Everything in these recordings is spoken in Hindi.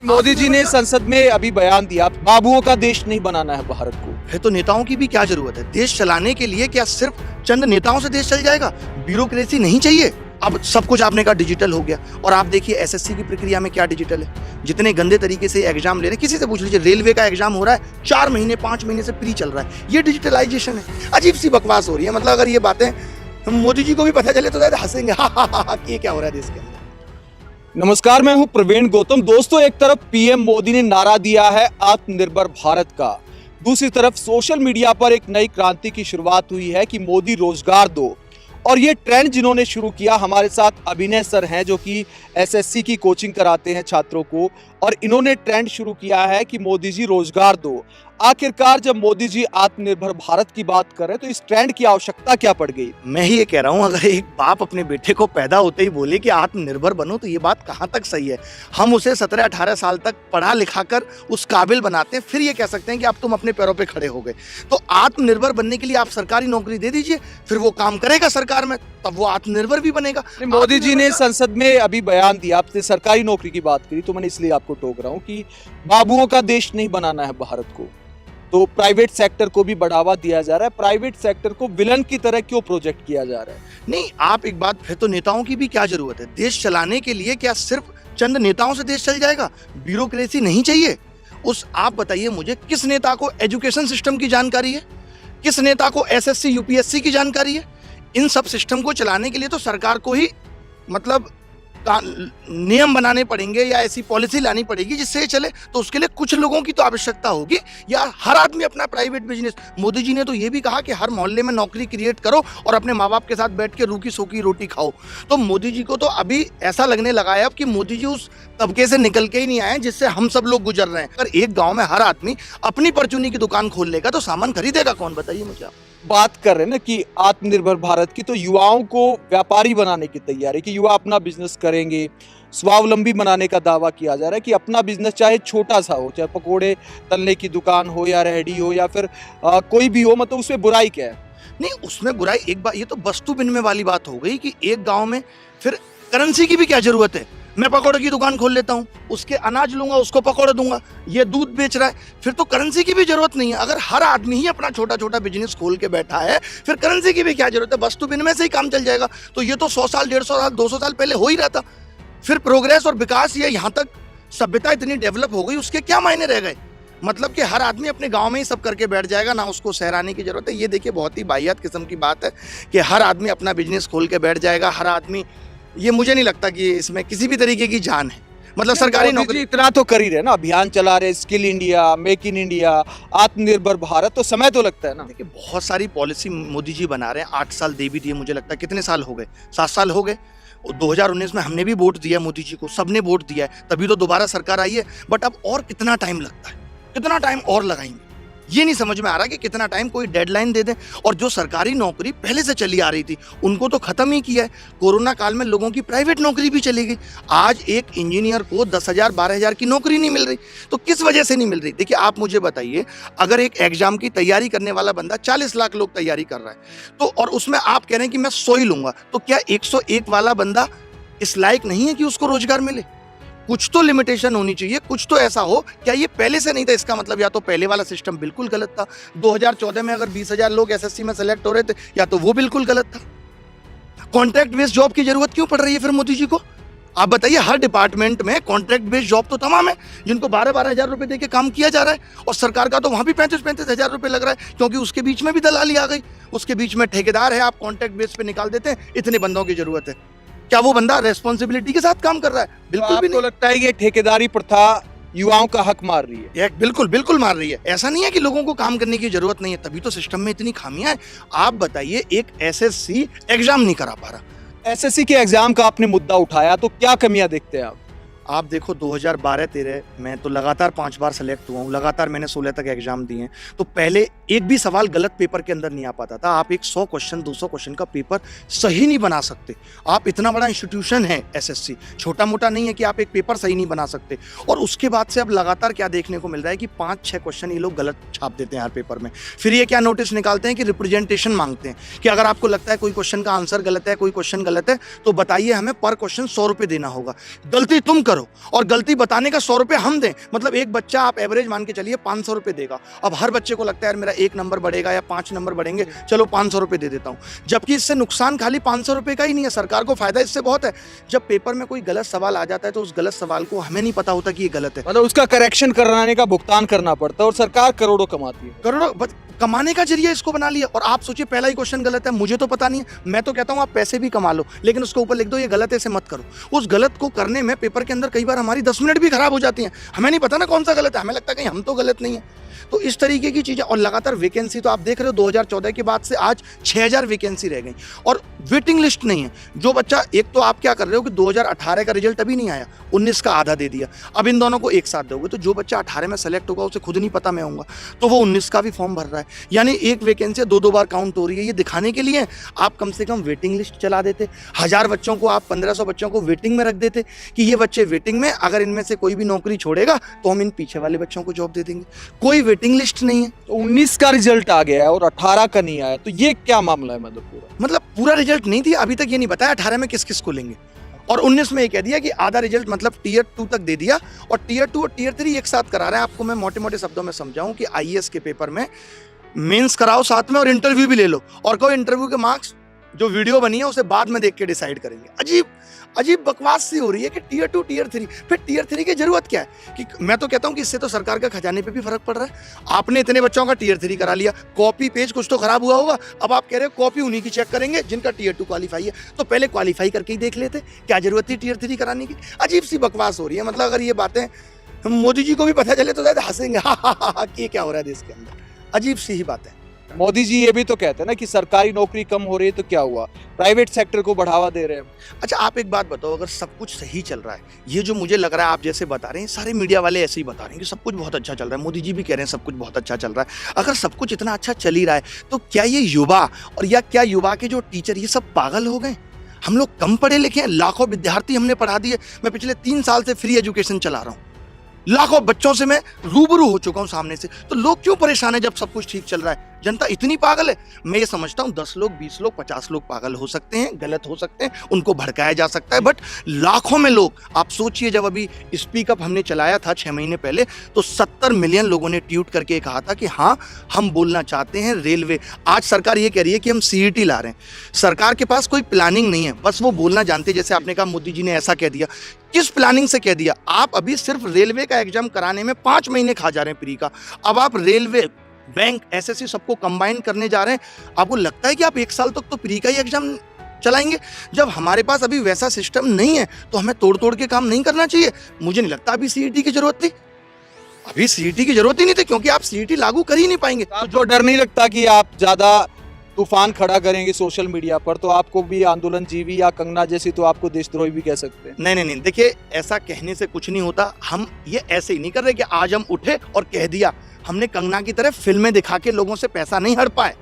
मोदी जी ने संसद में अभी बयान दिया, बाबुओं का देश नहीं बनाना है भारत को। है तो नेताओं की भी क्या जरूरत है? देश चलाने के लिए क्या सिर्फ चंद नेताओं से देश चल जाएगा? ब्यूरोक्रेसी नहीं चाहिए। अब सब कुछ आपने कहा डिजिटल हो गया, और आप देखिए एसएससी की प्रक्रिया में क्या डिजिटल है। जितने गंदे तरीके से एग्जाम ले रहे हैं, किसी से पूछ लीजिए, रेलवे का एग्जाम हो रहा है 4 महीने 5 महीने से प्री चल रहा है, ये डिजिटलाइजेशन है। अजीब सी बकवास हो रही है। मतलब अगर ये बातें मोदी जी को भी पता चले तो शायद हंसेंगे, हा कि ये क्या हो रहा है देश के अंदर। नमस्कार, मैं हूं प्रवीण गौतम। दोस्तों, एक तरफ पीएम मोदी ने नारा दिया है आत्मनिर्भर भारत का, दूसरी तरफ सोशल मीडिया पर एक नई क्रांति की शुरुआत हुई है कि मोदी रोजगार दो। और ये ट्रेंड जिन्होंने शुरू किया, हमारे साथ अभिनय सर हैं जो कि एसएससी की कोचिंग कराते हैं छात्रों को, और इन्होंने ट्रेंड शुरू किया है कि मोदी जी रोजगार दो। आखिरकार जब मोदी जी आत्मनिर्भर भारत की बात कर रहे हैं तो इस ट्रेंड की आवश्यकता क्या पड़ गई? मैं ही ये कह रहा हूँ, अगर एक बाप अपने बेटे को पैदा होते ही बोले कि आत्मनिर्भर बनो, तो ये बात कहाँ तक सही है? हम उसे 17-18 साल तक पढ़ा लिखा कर उस काबिल बनाते हैं, फिर ये कह सकते हैं कि अब तुम अपने पैरों पे खड़े हो गए। तो आत्मनिर्भर बनने के लिए आप सरकारी नौकरी दे दीजिए, फिर वो काम करेगा सरकार में, तब वो आत्मनिर्भर भी बनेगा। मोदी जी ने संसद में अभी बयान दिया, आपसे सरकारी नौकरी की बात करी, तो मैंने इसलिए आपको टोक रहा हूँ कि बाबुओं का देश नहीं बनाना है भारत को, तो प्राइवेट सेक्टर को भी बढ़ावा दिया जा रहा है। प्राइवेट सेक्टर को विलन की तरह क्यों प्रोजेक्ट किया जा रहा है? नहीं, आप एक बात, फिर तो नेताओं की भी क्या जरूरत है? देश चलाने के लिए क्या सिर्फ चंद नेताओं से देश चल जाएगा? ब्यूरोक्रेसी नहीं चाहिए। आप बताइए मुझे, किस नेता को एजुकेशन सिस्टम की जानकारी है? किस नेता को एसएससी यूपीएससी की जानकारी है? इन सब सिस्टम को चलाने के लिए तो सरकार को ही मतलब नियम बनाने पड़ेंगे या ऐसी पॉलिसी लानी पड़ेगी जिससे ये चले। तो उसके लिए कुछ लोगों की तो आवश्यकता होगी, या हर आदमी अपना प्राइवेट बिजनेस। मोदी जी ने तो ये भी कहा कि हर मोहल्ले में नौकरी क्रिएट करो और अपने माँ बाप के साथ बैठ के रूखी सूखी रोटी खाओ। तो मोदी जी को तो अभी ऐसा लगने लगा है अब कि मोदी जी उस तबके से निकल के ही नहीं आए जिससे हम सब लोग गुजर रहे हैं। अगर एक गाँव में हर आदमी अपनी परचूनी की दुकान खोल लेगा तो सामान खरीदेगा कौन? बताइए मुझे आप। बात कर रहे हैं ना कि आत्मनिर्भर भारत की, तो युवाओं को व्यापारी बनाने की तैयारी, कि युवा अपना बिजनेस करेंगे, स्वावलंबी बनाने का दावा किया जा रहा है कि अपना बिजनेस चाहे छोटा सा हो, चाहे पकोड़े तलने की दुकान हो या रेहड़ी हो या फिर कोई भी हो, मतलब उसमें बुराई क्या है? नहीं, उसमें बुराई एक बात, ये तो वस्तु विनिमय वाली बात हो गई कि एक गांव में फिर करेंसी की भी क्या जरूरत है? मैं पकौड़े की दुकान खोल लेता हूँ, उसके अनाज लूंगा, उसको पकौड़े दूंगा, ये दूध बेच रहा है, फिर तो करेंसी की भी जरूरत नहीं है। अगर हर आदमी ही अपना छोटा छोटा बिजनेस खोल के बैठा है, फिर करेंसी की भी क्या जरूरत है? वस्तु विनिमय से ही काम चल जाएगा। तो ये तो 100 साल 150 साल 200 साल पहले हो ही रहा था। फिर प्रोग्रेस और विकास, ये यहाँ तक सभ्यता इतनी डेवलप हो गई, उसके क्या मायने रह गए? मतलब कि हर आदमी अपने गांव में ही सब करके बैठ जाएगा, ना उसको सहराने की जरूरत है। ये देखिए, बहुत ही वाहियात किस्म की बात है कि हर आदमी अपना बिजनेस खोल के बैठ जाएगा, हर आदमी। ये मुझे नहीं लगता कि इसमें किसी भी तरीके की जान है। मतलब सरकारी नौकरी इतना तो कर ही रहे ना, अभियान चला रहे, skill India, make in India, आत्मनिर्भर भारत, तो समय तो लगता है ना। देखिए, बहुत सारी पॉलिसी मोदी जी बना रहे हैं। 8 साल दे भी दिए, मुझे लगता है कितने साल हो गए? 7 साल हो गए। 2019 में हमने भी वोट दिया मोदी जी को, सबने वोट दिया है, तभी तो दोबारा सरकार आई है। बट अब और कितना टाइम लगता है? कितना टाइम और लगाएंगे? ये नहीं समझ में आ रहा कि कितना टाइम, कोई डेडलाइन दे दें। और जो सरकारी नौकरी पहले से चली आ रही थी उनको तो खत्म ही किया है। कोरोना काल में लोगों की प्राइवेट नौकरी भी चली गई। आज एक इंजीनियर को 10,000 12,000 की नौकरी नहीं मिल रही। तो किस वजह से नहीं मिल रही? देखिए, आप मुझे बताइए, अगर एक एग्जाम की तैयारी करने वाला बंदा 40 लाख लोग तैयारी कर रहा है, तो और उसमें आप कह रहे हैं कि मैं 100 ही लूंगा, तो क्या 101 वाला बंदा इस लायक नहीं है कि उसको रोजगार मिले? कुछ तो लिमिटेशन होनी चाहिए, कुछ तो ऐसा हो। क्या ये पहले से नहीं था? इसका मतलब या तो पहले वाला सिस्टम बिल्कुल गलत था। 2014 में अगर 20,000 लोग एसएससी में सेलेक्ट हो रहे थे, या तो वो बिल्कुल गलत था। कॉन्ट्रैक्ट बेस्ड जॉब की जरूरत क्यों पड़ रही है फिर मोदी जी को? आप बताइए, हर डिपार्टमेंट में कॉन्ट्रैक्ट बेस्ड जॉब तो तमाम है, जिनको 12-12 हज़ार रुपए देके काम किया जा रहा है, और सरकार का तो वहां भी 35-35 हज़ार रुपए लग रहा है, क्योंकि उसके बीच में भी दलाली आ गई। उसके बीच में ठेकेदार है, आप कॉन्ट्रैक्ट बेस पे निकाल देते हैं, इतने बंदों की जरूरत है। क्या वो बंदा रेस्पॉन्सिबिलिटी के साथ काम कर रहा है? बिल्कुल भी नहीं। लगता है ये ठेकेदारी प्रथा युवाओं का हक मार रही है? बिल्कुल बिल्कुल मार रही है। ऐसा नहीं है कि लोगों को काम करने की जरूरत नहीं है, तभी तो सिस्टम में इतनी खामियां हैं। आप बताइए, एक एसएससी एग्जाम नहीं करा पा रहा। एसएससी के एग्जाम का आपने मुद्दा उठाया, तो क्या कमियां देखते हैं आप देखो, 2012-13 में तो लगातार 5 बार सेलेक्ट हुआ हूँ, लगातार मैंने 16 तक एग्जाम दिए हैं। तो पहले एक भी सवाल गलत पेपर के अंदर नहीं आ पाता था। आप एक 100 क्वेश्चन 200 क्वेश्चन का पेपर सही नहीं बना सकते। आप इतना बड़ा इंस्टीट्यूशन है एसएससी, छोटा मोटा नहीं है कि आप एक पेपर सही नहीं बना सकते। और उसके बाद से अब लगातार क्या देखने को मिल रहा है कि 5-6 क्वेश्चन ये लोग गलत छाप देते हैं हर पेपर में। फिर ये क्या नोटिस निकालते हैं कि रिप्रेजेंटेशन मांगते हैं कि अगर आपको लगता है कोई क्वेश्चन का आंसर गलत है, कोई क्वेश्चन गलत है, तो बताइए, हमें पर क्वेश्चन 100 रुपये देना होगा। गलती तुम करो करो और गलती बताने का 100 रुपये हम दें। मतलब एक बच्चा आप एवरेज मान के चलिए 500 रुपये देगा। अब हर बच्चे को लगता है यार मेरा 1 नंबर बढ़ेगा या 5 नंबर बढ़ेंगे, चलो 500 रुपये दे देता हूँ। जबकि इससे नुकसान खाली 500 रुपये का ही नहीं है, सरकार को फायदा इससे बहुत है। जब पेपर में कोई गलत सवाल आ जाता है तो उस गलत सवाल को हमें नहीं पता होता कि ये गलत है, मतलब उसका करेक्शन कराने का भुगतान करना पड़ता है और सरकार करोड़ों कमाती है। करोड़ों कमाने का जरिया इसको बना लिया। और आप सोचिए पहला ही क्वेश्चन गलत है, मुझे तो पता नहीं है, मैं तो कहता हूँ आप पैसे भी कमा लो लेकिन उसके ऊपर लिख दो ये गलत है, इसे मत करो। उस गलत को करने में पेपर के अंदर कई बार हमारी 10 मिनट भी खराब हो जाती हैं, हमें नहीं पता ना कौन सा गलत है, हमें लगता है कहीं हम तो गलत नहीं है। तो इस तरीके की चीज़ें। और लगातार वैकेंसी तो आप देख रहे हो 2014 के बाद से आज 6000 वैकेंसी रह गई और वेटिंग लिस्ट नहीं है। जो बच्चा, एक तो आप क्या कर रहे हो कि 2018 का रिजल्ट अभी नहीं आया, 19 का आधा दे दिया, अब इन दोनों को एक साथ दोगे तो जो बच्चा 18 में सेलेक्ट होगा उसे खुद नहीं पता मैं होऊंगा, तो वो 19 का भी फॉर्म भर रहा है। यानी एक वैकेंसी 2-2 बार काउंट हो रही है। ये दिखाने के लिए आप कम से कम वेटिंग लिस्ट चला देते, 1000 बच्चों को आप 1500 बच्चों को वेटिंग में रख देते कि ये बच्चे वेटिंग में, अगर इनमें से कोई भी नौकरी छोड़ेगा तो हम इन पीछे वाले बच्चों को जॉब दे देंगे। कोई वेटिंग लिस्ट नहीं है। तो 19 का रिजल्ट आ गया है और 18 का नहीं आया, तो ये क्या मामला है? मतलब पूरा रिजल्ट नहीं दिया अभी तक, ये नहीं बताया 18 में किस किस को लेंगे, और 19 में ये कह दिया कि आधा रिजल्ट मतलब टीयर 2 तक दे दिया और टीयर 2 और टीयर 3 एक साथ करा रहे हैं। आपको मैं मोटे मोटे शब्दों में समझाऊं कि आईएएस के पेपर में मेंस कराओ साथ में और इंटरव्यू भी ले लो, और कोई इंटरव्यू के मार्क्स जो वीडियो बनी है उसे बाद में देख के डिसाइड करेंगे। अजीब अजीब बकवास सी हो रही है कि टीयर 2 टीयर 3, फिर टीयर 3 की जरूरत क्या है? कि मैं तो कहता हूं कि इससे तो सरकार का खजाने पे भी फर्क पड़ रहा है। आपने इतने बच्चों का टीयर 3 करा लिया, कॉपी पेज कुछ तो खराब हुआ होगा, अब आप कह रहे हो कॉपी उन्हीं की चेक करेंगे जिनका टीयर 2 क्वालिफाई है। तो पहले क्वालिफाई करके ही देख लेते, क्या जरूरत थी टीयर 3 कराने की? अजीब सी बकवास हो रही है। मतलब अगर ये बातें मोदी जी को भी पता चले तो शायद हंसेंगे, हा कि क्या हो रहा है देश के अंदर। अजीब सी ही बात है। मोदी जी ये भी तो कहते हैं ना कि सरकारी नौकरी कम हो रही है, तो क्या हुआ, प्राइवेट सेक्टर को बढ़ावा दे रहे हैं। अच्छा आप एक बात बताओ, अगर सब कुछ सही चल रहा है, ये जो मुझे लग रहा है आप जैसे बता रहे हैं, सारे मीडिया वाले ऐसे ही बता रहे हैं कि सब कुछ बहुत अच्छा चल रहा है, मोदी जी भी कह रहे हैं सब कुछ बहुत अच्छा चल रहा है, अगर सब कुछ इतना अच्छा चल ही रहा है तो क्या ये युवा और या क्या युवा के जो टीचर ये सब पागल हो गए? हम लोग कम पढ़े लिखे हैं, लाखों विद्यार्थी हमने पढ़ा दिए। मैं पिछले 3 साल से फ्री एजुकेशन चला रहा हूँ, लाखों बच्चों से मैं रूबरू हो चुका हूं सामने से। तो लोग क्यों परेशान है जब सब कुछ ठीक चल रहा है? जनता इतनी पागल है? मैं ये समझता हूं 10 लोग, 20 लोग, 50 लोग पागल हो सकते हैं, गलत हो सकते हैं, उनको भड़काया जा सकता है, बट लाखों में लोग। आप सोचिए जब अभी स्पीक अप हमने चलाया था 6 महीने पहले, तो 70 मिलियन लोगों ने ट्वीट करके कहा था कि हाँ हम बोलना चाहते हैं रेलवे। आज सरकार ये कह रही है कि हम सीईटी ला रहे हैं। सरकार के पास कोई प्लानिंग नहीं है, बस वो बोलना जानते हैं। जैसे आपने कहा मोदी जी ने ऐसा कह दिया, किस प्लानिंग से कह दिया? आप अभी सिर्फ रेलवे का एग्जाम कराने में 5 महीने खा जा रहे हैं प्री का, अब आप रेलवे, बैंक, एसएससी सबको कंबाइन करने जा रहे हैं। आपको लगता है कि आप 1 साल तक तो प्री का ही एग्जाम चलाएंगे? जब हमारे पास अभी वैसा सिस्टम नहीं है तो हमें तोड़ तोड़ के काम नहीं करना चाहिए। मुझे नहीं लगता अभी सीईटी की जरूरत थी, अभी सीईटी की जरूरत ही नहीं थी, क्योंकि आप सीईटी लागू कर ही नहीं पाएंगे। तो जो डर नहीं लगता कि आप ज्यादा तूफान खड़ा करेंगे सोशल मीडिया पर, तो आपको भी आंदोलन जीवी या कंगना जैसी तो आपको देशद्रोही भी कह सकते हैं। नहीं, देखिए ऐसा कहने से कुछ नहीं होता। हम ये ऐसे ही नहीं कर रहे कि आज हम उठे और कह दिया। हमने कंगना की तरह फिल्में दिखा के लोगों से पैसा नहीं हड़ पाए।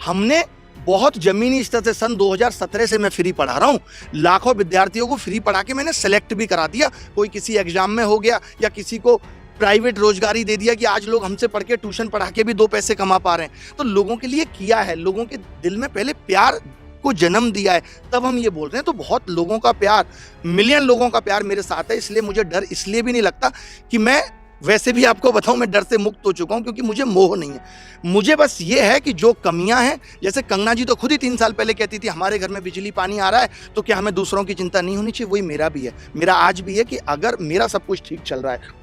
हमने बहुत जमीनी स्तर से सन 2017 से मैं फ्री पढ़ा रहा हूँ, लाखों विद्यार्थियों को फ्री पढ़ा के मैंने सेलेक्ट भी करा दिया। कोई किसी एग्जाम में हो गया या किसी को प्राइवेट रोजगारी दे दिया कि आज लोग हमसे पढ़ के ट्यूशन पढ़ा के भी 2 पैसे कमा पा रहे हैं। तो लोगों के लिए किया है, लोगों के दिल में पहले प्यार को जन्म दिया है, तब हम ये बोल रहे हैं। तो बहुत लोगों का प्यार, मिलियन लोगों का प्यार मेरे साथ है, इसलिए मुझे डर इसलिए भी नहीं लगता कि मैं, वैसे भी आपको बताऊं मैं डर से मुक्त हो चुका हूं, क्योंकि मुझे मोह नहीं है। मुझे बस ये है कि जो कमियां हैं, जैसे कंगना जी तो खुद ही 3 साल पहले कहती थी हमारे घर में बिजली पानी आ रहा है तो क्या हमें दूसरों की चिंता नहीं होनी चाहिए? वही मेरा भी है, मेरा आज भी है कि अगर मेरा सब कुछ ठीक चल रहा है,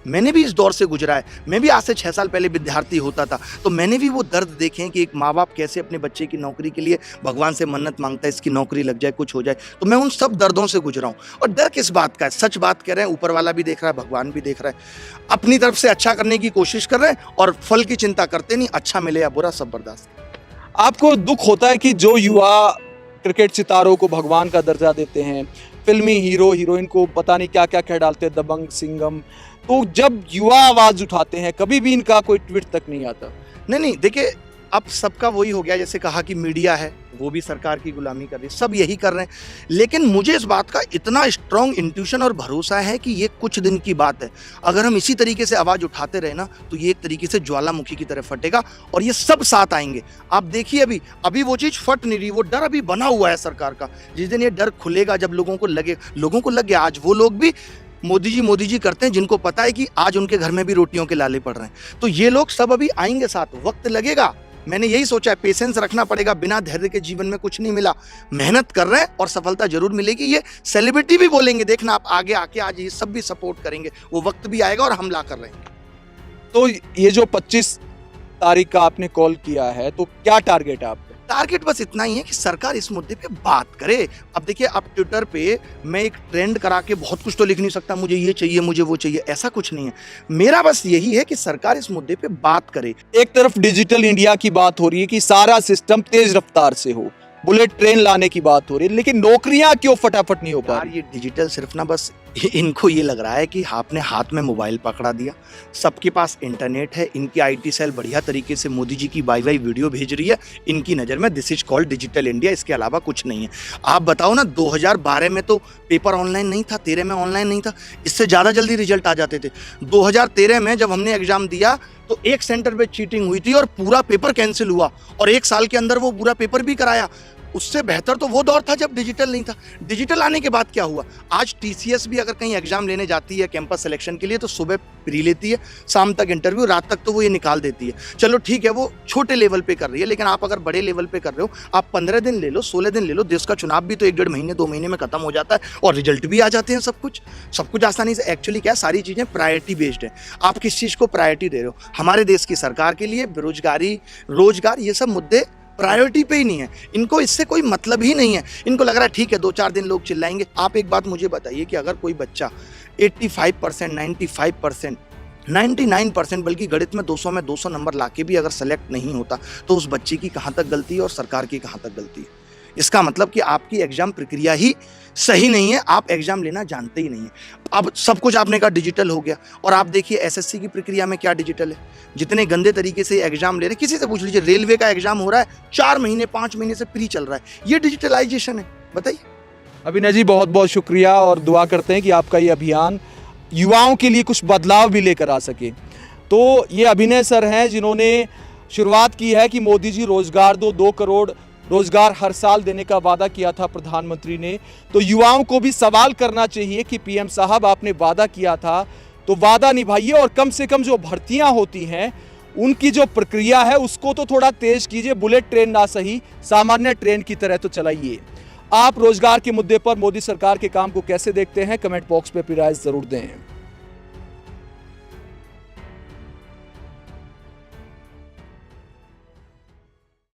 मैंने भी इस दौर से गुजरा है। मैं भी आज से 6 साल पहले विद्यार्थी होता था, तो मैंने भी वो दर्द देखे हैं कि एक माँ बाप कैसे अपने बच्चे की नौकरी के लिए भगवान से मन्नत मांगता है, इसकी नौकरी लग जाए, कुछ हो जाए। तो मैं उन सब दर्दों से गुजरा हूँ। और डर किस बात का है? सच बात कह रहे हैं, ऊपर वाला भी देख रहा है, भगवान भी देख रहा है। अपनी तरफ से अच्छा करने की कोशिश कर रहे हैं और फल की चिंता करते नहीं, अच्छा मिले या बुरा सब बर्दाश्त। आपको दुख होता है कि जो युवा क्रिकेट सितारों को भगवान का दर्जा देते हैं, फिल्मी हीरो हीरोइन को पता नहीं क्या क्या कह डालते हैं, दबंग, सिंघम, तो जब युवा आवाज उठाते हैं कभी भी इनका कोई ट्वीट तक नहीं आता? नहीं, देखिए अब सबका वही हो गया, जैसे कहा कि मीडिया है वो भी सरकार की गुलामी कर रही है, सब यही कर रहे हैं। लेकिन मुझे इस बात का इतना स्ट्रॉन्ग इंट्यूशन और भरोसा है कि ये कुछ दिन की बात है। अगर हम इसी तरीके से आवाज़ उठाते रहे ना तो ये एक तरीके से ज्वालामुखी की तरह फटेगा और ये सब साथ आएंगे। आप देखिए अभी वो चीज़ फट नहीं रही, वो डर अभी बना हुआ है सरकार का। जिस दिन ये डर खुलेगा, जब लोगों को लग गया, आज वो लोग भी मोदी जी करते हैं जिनको पता है कि आज उनके घर में भी रोटियों के लाले पड़ रहे हैं, तो ये लोग सब अभी आएंगे साथ, वक्त लगेगा। मैंने यही सोचा है, पेशेंस रखना पड़ेगा, बिना धैर्य के जीवन में कुछ नहीं मिला। मेहनत कर रहे हैं और सफलता जरूर मिलेगी। ये सेलिब्रिटी भी बोलेंगे, देखना आप आगे आके, आज ये सब भी सपोर्ट करेंगे, वो वक्त भी आएगा और हम ला कर रहेंगे। तो ये जो 25 तारीख का आपने कॉल किया है, तो क्या टारगेट है आपका? टारगेट बस इतना ही है कि सरकार इस मुद्दे पे बात करे। अब देखिए, अब ट्विटर पे मैं एक ट्रेंड करा के बहुत कुछ तो लिख नहीं सकता, मुझे ये चाहिए, मुझे वो चाहिए, ऐसा कुछ नहीं है। मेरा बस यही है कि सरकार इस मुद्दे पे बात करे। एक तरफ डिजिटल इंडिया की बात हो रही है कि सारा सिस्टम तेज रफ्तार से हो, बुलेट ट्रेन लाने की बात हो रही है, लेकिन नौकरियां क्यों फटाफट नहीं हो पा यार रही? ये डिजिटल सिर्फ ना बस इनको ये लग रहा है कि आपने हाथ में मोबाइल पकड़ा दिया, सबके पास इंटरनेट है, इनकी आईटी सेल बढ़िया तरीके से मोदी जी की बाय वीडियो भेज रही है, इनकी नज़र में this is called digital India, इसके अलावा कुछ नहीं है। आप बताओ ना, 2012 में तो पेपर ऑनलाइन नहीं था, 13 में ऑनलाइन नहीं था, इससे ज़्यादा जल्दी रिजल्ट आ जाते थे। 2013 में जब हमने एग्जाम दिया तो एक सेंटर पे चीटिंग हुई थी और पूरा पेपर कैंसिल हुआ, और एक साल के अंदर वो पूरा पेपर भी कराया। उससे बेहतर तो वो दौर था जब डिजिटल नहीं था। डिजिटल आने के बाद क्या हुआ, आज टीसीएस भी अगर कहीं एग्जाम लेने जाती है कैंपस सिलेक्शन के लिए तो सुबह प्री लेती है, शाम तक इंटरव्यू, रात तक तो वो ये निकाल देती है। चलो ठीक है, वो छोटे लेवल पे कर रही है, लेकिन आप अगर बड़े लेवल पे कर रहे हो, आप 15 दिन ले लो, 16 दिन ले लो, देश का चुनाव भी तो 1-1.5 महीने 2 महीने में खत्म हो जाता है और रिजल्ट भी आ जाते हैं। सब कुछ आसानी से। एक्चुअली क्या है, सारी चीज़ें प्रायोरिटी बेस्ड है। आप किस चीज़ को प्रायोरिटी दे रहे हो? हमारे देश की सरकार के लिए बेरोजगारी, रोजगार, ये सब मुद्दे प्रायोरिटी पे ही नहीं है। इनको इससे कोई मतलब ही नहीं है। इनको लग रहा है ठीक है 2-4 दिन लोग चिल्लाएंगे। आप एक बात मुझे बताइए कि अगर कोई बच्चा 85%, 95%, 99% बल्कि गणित में 200 में 200 नंबर लाके भी अगर सेलेक्ट नहीं होता तो उस बच्चे की कहाँ तक गलती है और सरकार की कहाँ तक गलती है? इसका मतलब कि आपकी एग्जाम प्रक्रिया ही सही नहीं है, आप एग्जाम लेना जानते ही नहीं है। अब सब कुछ आपने कहा डिजिटल हो गया, और आप देखिए एसएससी की प्रक्रिया में क्या डिजिटल है। जितने गंदे तरीके से एग्जाम ले रहे, किसी से पूछ लीजिए, रेलवे का एग्जाम हो रहा है 4 महीने 5 महीने से प्री चल रहा है, ये डिजिटलाइजेशन है? बताइए। अभिनय जी, बहुत बहुत शुक्रिया, और दुआ करते हैं कि आपका ये अभियान युवाओं के लिए कुछ बदलाव भी लेकर आ सके। तो ये अभिनय सर हैं जिन्होंने शुरुआत की है कि मोदी जी रोजगार दो, 2 करोड़ रोजगार हर साल देने का वादा किया था प्रधानमंत्री ने। तो युवाओं को भी सवाल करना चाहिए कि पीएम साहब, आपने वादा किया था तो वादा निभाइए, और कम से कम जो भर्तियां होती हैं उनकी जो प्रक्रिया है उसको तो थोड़ा तेज कीजिए। बुलेट ट्रेन ना सही, सामान्य ट्रेन की तरह तो चलाइए। आप रोजगार के मुद्दे पर मोदी सरकार के काम को कैसे देखते हैं? कमेंट बॉक्स में अपनी राय जरूर दें।